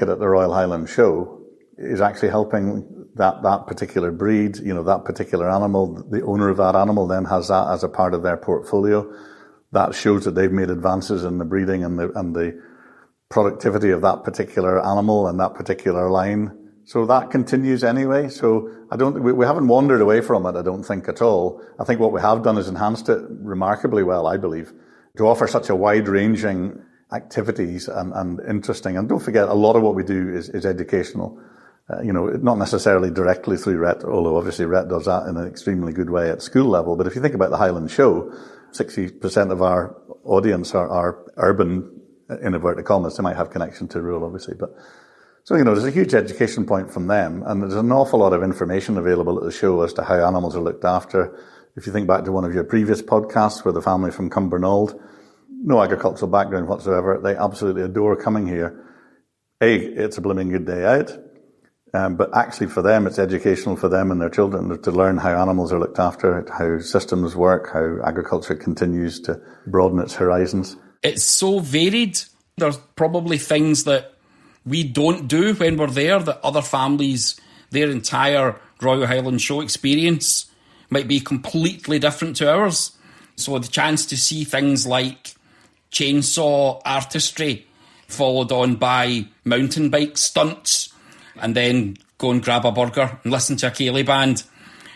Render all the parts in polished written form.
at the Royal Highland Show is actually helping that particular breed, that particular animal. The owner of that animal then has that as a part of their portfolio. That shows that they've made advances in the breeding and the productivity of that particular animal and that particular line. So that continues anyway. So we haven't wandered away from it, I don't think at all. I think what we have done is enhanced it remarkably well, I believe, to offer such a wide-ranging activities and interesting. And don't forget, a lot of what we do is educational. Not necessarily directly through RHET, although obviously RHET does that in an extremely good way at school level. But if you think about the Highland Show, 60% of our audience are urban, in inverted commas. They might have connection to rural, obviously. But so, there's a huge education point from them. And there's an awful lot of information available at the show as to how animals are looked after. If you think back to one of your previous podcasts where the family from Cumbernauld, no agricultural background whatsoever, they absolutely adore coming here. It's a blooming good day out. But actually for them, it's educational for them and their children to learn how animals are looked after, how systems work, how agriculture continues to broaden its horizons. It's so varied. There's probably things that we don't do when we're there that other families, their entire Royal Highland Show experience might be completely different to ours. So the chance to see things like chainsaw artistry followed on by mountain bike stunts, and then go and grab a burger and listen to a ceilidh band.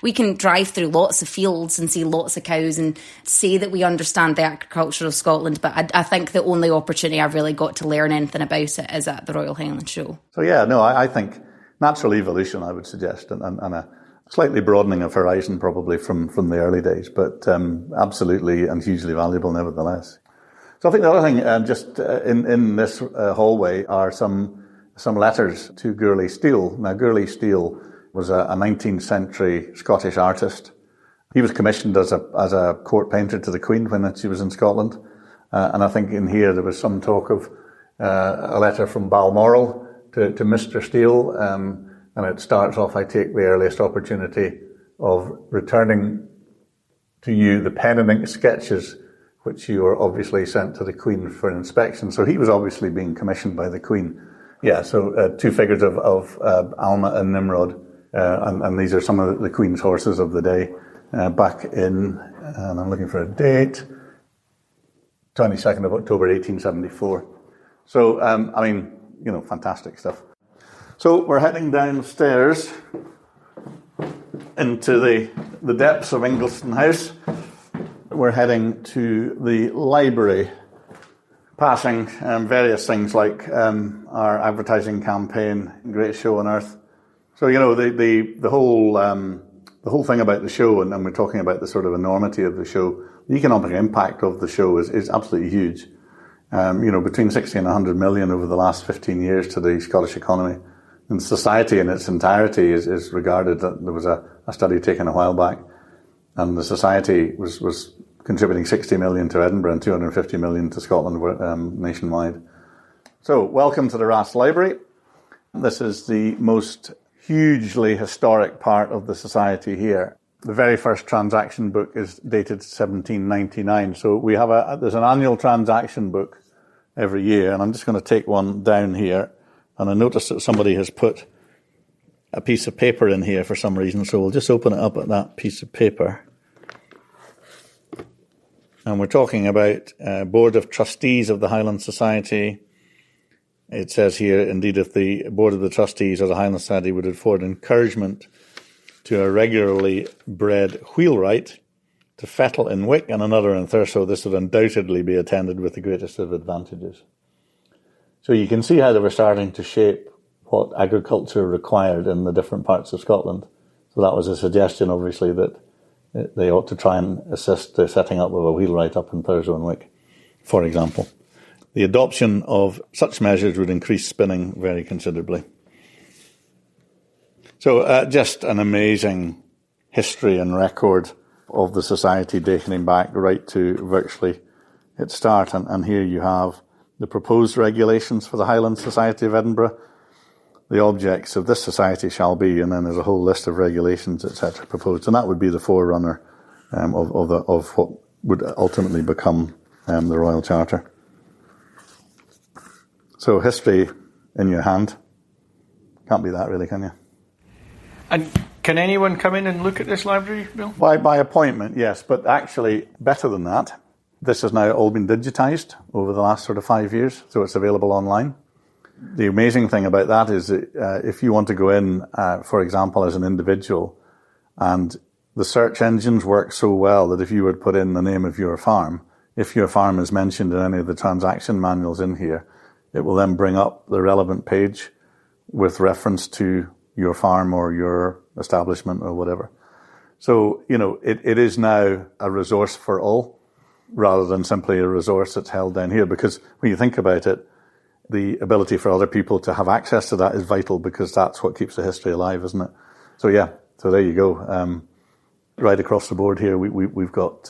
We can drive through lots of fields and see lots of cows and say that we understand the agriculture of Scotland, but I think the only opportunity I've really got to learn anything about it is at the Royal Highland Show. So I think natural evolution, I would suggest, and a slightly broadening of horizon probably from the early days, but absolutely and hugely valuable nevertheless. So I think the other thing, just in this hallway, are some letters to Gourlay Steele. Now, Gourlay Steele was a 19th century Scottish artist. He was commissioned as a court painter to the Queen when she was in Scotland. And I think in here there was some talk of a letter from Balmoral to Mr. Steele. And it starts off, I take the earliest opportunity of returning to you the pen and ink sketches which you were obviously sent to the Queen for inspection. So he was obviously being commissioned by the Queen. Yeah, so two figures of Alma and Nimrod, and these are some of the Queen's horses of the day, back in, and I'm looking for a date, 22nd of October 1874. So, fantastic stuff. So we're heading downstairs into the depths of Ingliston House. We're heading to the library, passing various things like our advertising campaign, Great Show on Earth. So, the whole thing about the show, and we're talking about the sort of enormity of the show, the economic impact of the show is absolutely huge. Between 60 and 100 million over the last 15 years to the Scottish economy. And society in its entirety is regarded, that there was a study taken a while back, and the society was contributing 60 million to Edinburgh and 250 million to Scotland nationwide. So, welcome to the RHASS Library. This is the most hugely historic part of the society here. The very first transaction book is dated 1799. So we have there's an annual transaction book every year, and I'm just going to take one down here. And I noticed that somebody has put a piece of paper in here for some reason, so we'll just open it up at that piece of paper. And we're talking about Board of Trustees of the Highland Society. It says here, indeed, if the Board of the Trustees of the Highland Society would afford encouragement to a regularly bred wheelwright to fettle in Wick and another in Thurso, this would undoubtedly be attended with the greatest of advantages. So you can see how they were starting to shape what agriculture required in the different parts of Scotland. So that was a suggestion, obviously, that they ought to try and assist the setting up of a wheelwright up in Thurso and Wick, for example. The adoption of such measures would increase spinning very considerably. So just an amazing history and record of the society dating back right to virtually its start. And here you have the proposed regulations for the Highland Society of Edinburgh. The objects of this society shall be, and then there's a whole list of regulations, etc., proposed. And that would be the forerunner of what would ultimately become the Royal Charter. So history in your hand. Can't beat that really, can you? And can anyone come in and look at this library, Bill? By appointment, yes, but actually better than that. This has now all been digitised over the last sort of 5 years, so it's available online. The amazing thing about that is that, if you want to go in, for example, as an individual, and the search engines work so well that if you would put in the name of your farm, if your farm is mentioned in any of the transaction manuals in here, it will then bring up the relevant page with reference to your farm or your establishment or whatever. So, it is now a resource for all, rather than simply a resource that's held down here. Because when you think about it, the ability for other people to have access to that is vital, because that's what keeps the history alive, isn't it? So so there you go. Right across the board here, we've got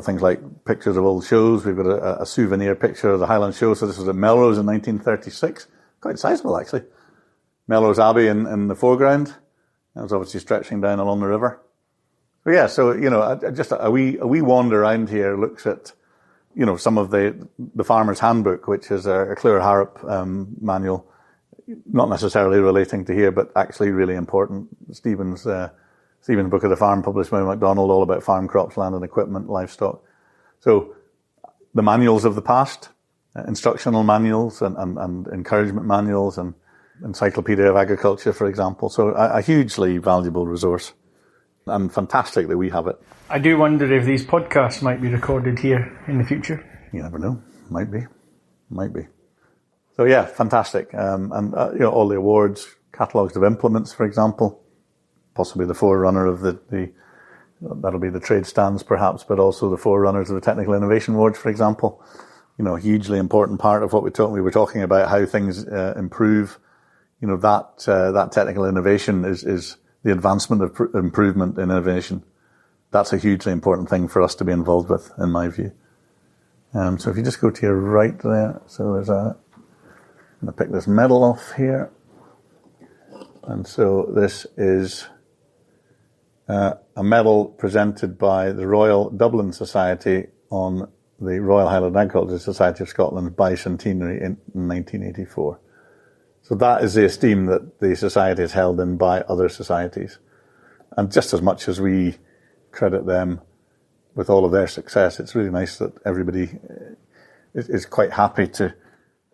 things like pictures of old shows. We've got a souvenir picture of the Highland Show. So this was at Melrose in 1936. Quite sizable, actually. Melrose Abbey in the foreground. That was obviously stretching down along the river. So just a wee wander around here looks at, some of the Farmer's Handbook, which is a Clear Harrop manual, not necessarily relating to here, but actually really important. Stephen's Book of the Farm, published by MacDonald, all about farm crops, land and equipment, livestock. So the manuals of the past, instructional manuals and encouragement manuals and Encyclopedia of Agriculture, for example. So a hugely valuable resource, and fantastic that we have it. I do wonder if these podcasts might be recorded here in the future. You never know. Might be. So fantastic. All the awards, catalogues of implements, for example, possibly the forerunner of that'll be the trade stands perhaps, but also the forerunners of the Technical Innovation Awards, for example. A hugely important part of what we were talking about, how things improve. That technical innovation is the advancement of improvement in innovation. That's a hugely important thing for us to be involved with, in my view. So if you just go to your right there, so I'm going to pick this medal off here. And so this is a medal presented by the Royal Dublin Society on the Royal Highland Agricultural Society of Scotland's bicentenary in 1984. So that is the esteem that the society is held in by other societies. And just as much as we credit them with all of their success, it's really nice that everybody is quite happy to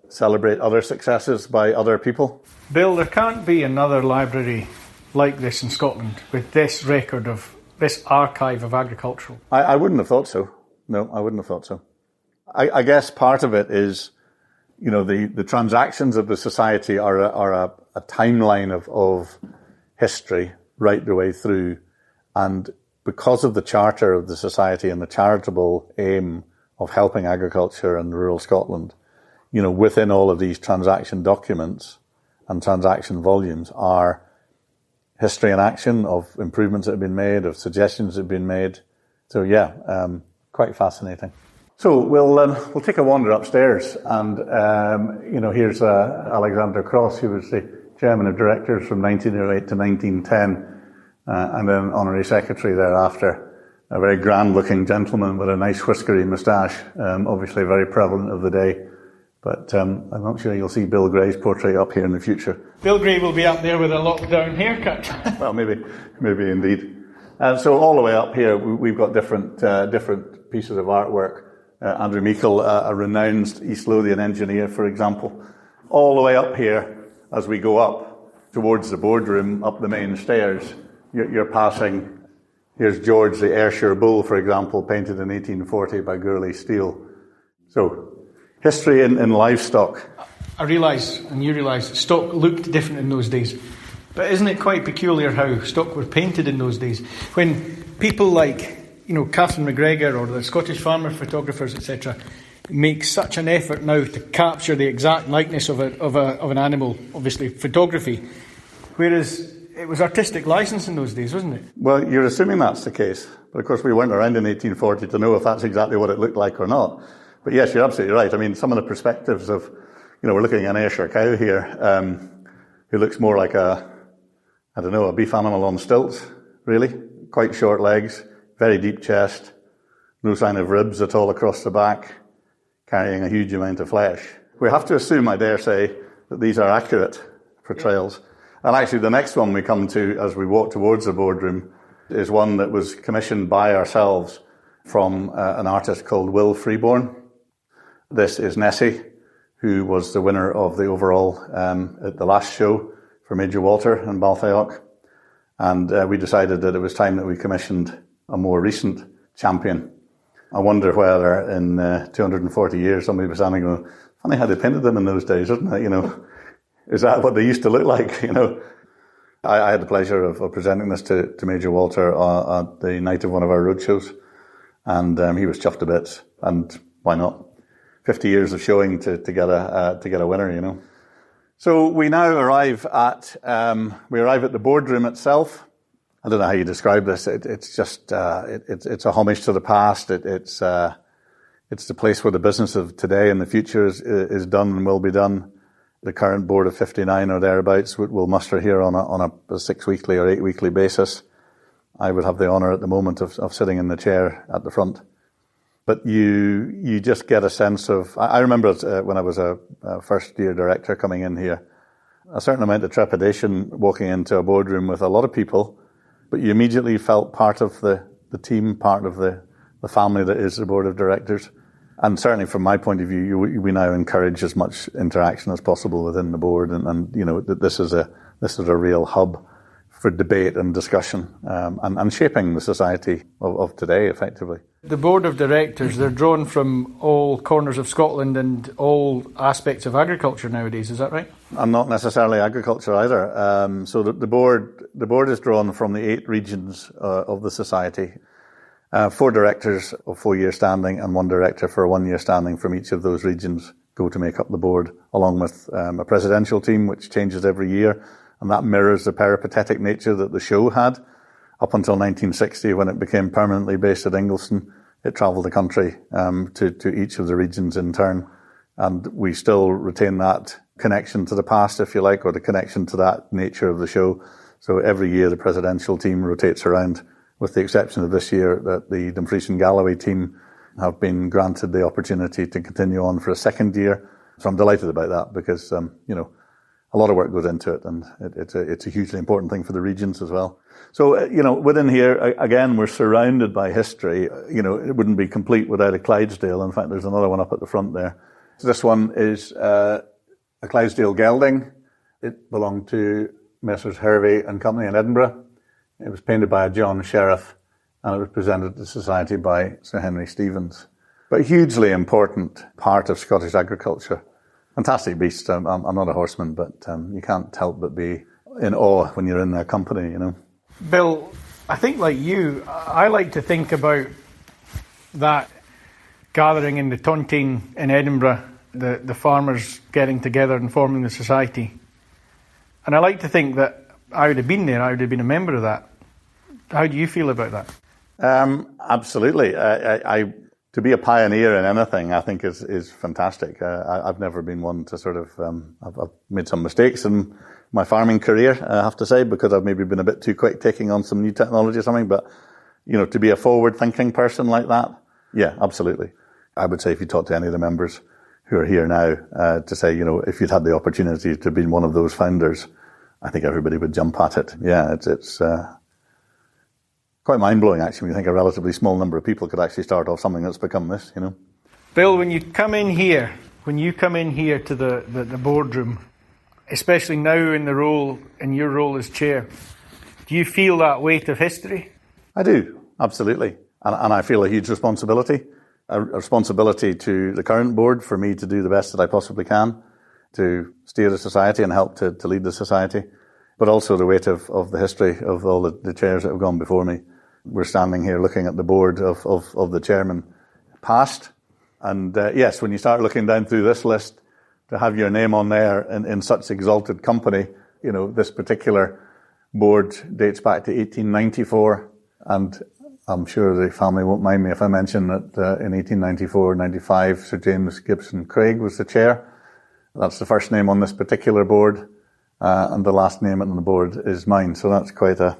celebrate other successes by other people. Bill, there can't be another library like this in Scotland with this record of this archive of agricultural. I wouldn't have thought so. No, I wouldn't have thought so. I guess part of it is, the transactions of the society are a timeline of history right the way through. And because of the charter of the society and the charitable aim of helping agriculture in rural Scotland, within all of these transaction documents and transaction volumes are history in action of improvements that have been made, of suggestions that have been made. So quite fascinating. So we'll take a wander upstairs, and here's Alexander Cross, who was the chairman of directors from 1908 to 1910, and then honorary secretary thereafter. A very grand-looking gentleman with a nice whiskery moustache, obviously very prevalent of the day. But I'm not sure you'll see Bill Gray's portrait up here in the future. Bill Gray will be up there with a lockdown haircut. Well, maybe indeed. And so all the way up here, we've got different pieces of artwork. Andrew Meikle, a renowned East Lothian engineer, for example. All the way up here, as we go up towards the boardroom, up the main stairs, you're passing. Here's George the Ayrshire Bull, for example, painted in 1840 by Gourlay Steele. So, history in livestock. I realise, and you realise, that stock looked different in those days. But isn't it quite peculiar how stock were painted in those days? When people like, Catherine McGregor or the Scottish farmer photographers, etc., make such an effort now to capture the exact likeness of an animal, obviously photography, whereas it was artistic license in those days, wasn't it? Well, you're assuming that's the case. But of course, we weren't around in 1840 to know if that's exactly what it looked like or not. But yes, you're absolutely right. I mean, some of the perspectives of, we're looking at an Ayrshire cow here, who looks more like a beef animal on stilts, really. Quite short legs, very deep chest, no sign of ribs at all across the back, carrying a huge amount of flesh. We have to assume, I dare say, that these are accurate portrayals. And actually the next one we come to as we walk towards the boardroom is one that was commissioned by ourselves from an artist called Will Freeborn. This is Nessie, who was the winner of the overall at the last show for Major Walter in Balthayock. And we decided that it was time that we commissioned a more recent champion. I wonder whether in 240 years somebody was standing going, funny how they painted them in those days, isn't it? You know, is that what they used to look like? You know, I had the pleasure of presenting this to Major Walter at the night of one of our roadshows, and he was chuffed to bits. And why not? 50 years of showing to get a winner, you know. So we now arrive at the boardroom itself. I don't know how you describe this. It's just it's a homage to the past. It's the place where the business of today and the future is done and will be done. The current board of 59 or thereabouts will muster here on a 6-weekly or 8-weekly basis. I would have the honour at the moment of sitting in the chair at the front. But you just get a sense of. I remember when I was a first year director coming in here, a certain amount of trepidation walking into a boardroom with a lot of people, but you immediately felt part of the team, part of the family that is the board of directors. And certainly from my point of view, we now encourage as much interaction as possible within the board, and you know that this is a real hub for debate and discussion, and shaping the society of today effectively. The board of directors, they're drawn from all corners of Scotland and all aspects of agriculture nowadays, is that right? And not necessarily agriculture either. So the board is drawn from the 8 regions of the society. 4 directors of 4-year standing and 1 director for a 1-year standing from each of those regions go to make up the board, along with a presidential team which changes every year, and that mirrors the peripatetic nature that the show had. Up until 1960, when it became permanently based at Ingliston, it travelled the country to each of the regions in turn, and we still retain that connection to the past, if you like, or the connection to that nature of the show. So every year the presidential team rotates around, with the exception of this year that the Dumfries and Galloway team have been granted the opportunity to continue on for a 2nd year. So I'm delighted about that because, you know, a lot of work goes into it, and it's a hugely important thing for the regions as well. So, you know, within here, again, we're surrounded by history. You know, it wouldn't be complete without a Clydesdale. In fact, there's another one up at the front there. So this one is a Clydesdale gelding. It belonged to Messrs. Hervey and Company in Edinburgh. It was painted by a John Sheriff, and it was presented to the Society by Sir Henry Stevens. But a hugely important part of Scottish agriculture. Fantastic beast. I'm not a horseman, but you can't help but be in awe when you're in their company, you know. Bill, I think like you, I like to think about that gathering in the Tontine in Edinburgh, the farmers getting together and forming the society. And I like to think that I would have been there, I would have been a member of that. How do you feel about that? Absolutely. To be a pioneer in anything, I think is fantastic. I've never been one to sort of, I've made some mistakes in my farming career, I have to say, because I've maybe been a bit too quick taking on some new technology or something. But, you know, to be a forward-thinking person like that, yeah, absolutely. I would say if you talk to any of the members who are here now, to say, you know, if you'd had the opportunity to be one of those founders, I think everybody would jump at it. Yeah, it's quite mind-blowing, actually, when you think a relatively small number of people could actually start off something that's become this, you know. Bill, when you come in here to the boardroom, especially now in your role as chair, do you feel that weight of history? I do, absolutely. And I feel a huge responsibility. A responsibility to the current board for me to do the best that I possibly can to steer the society and help to lead the society, but also the weight of the history of all the chairs that have gone before me. We're standing here looking at the board of the chairman past. And yes, when you start looking down through this list, to have your name on there in such exalted company, you know, this particular board dates back to 1894. And I'm sure the family won't mind me if I mention that in 1894-95, Sir James Gibson Craig was the chair. That's the first name on this particular board. And the last name on the board is mine. So that's quite a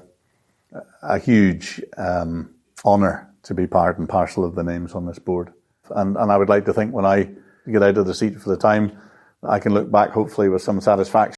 huge honour to be part and parcel of the names on this board. And I would like to think when I get out of the seat for the time I can look back hopefully with some satisfaction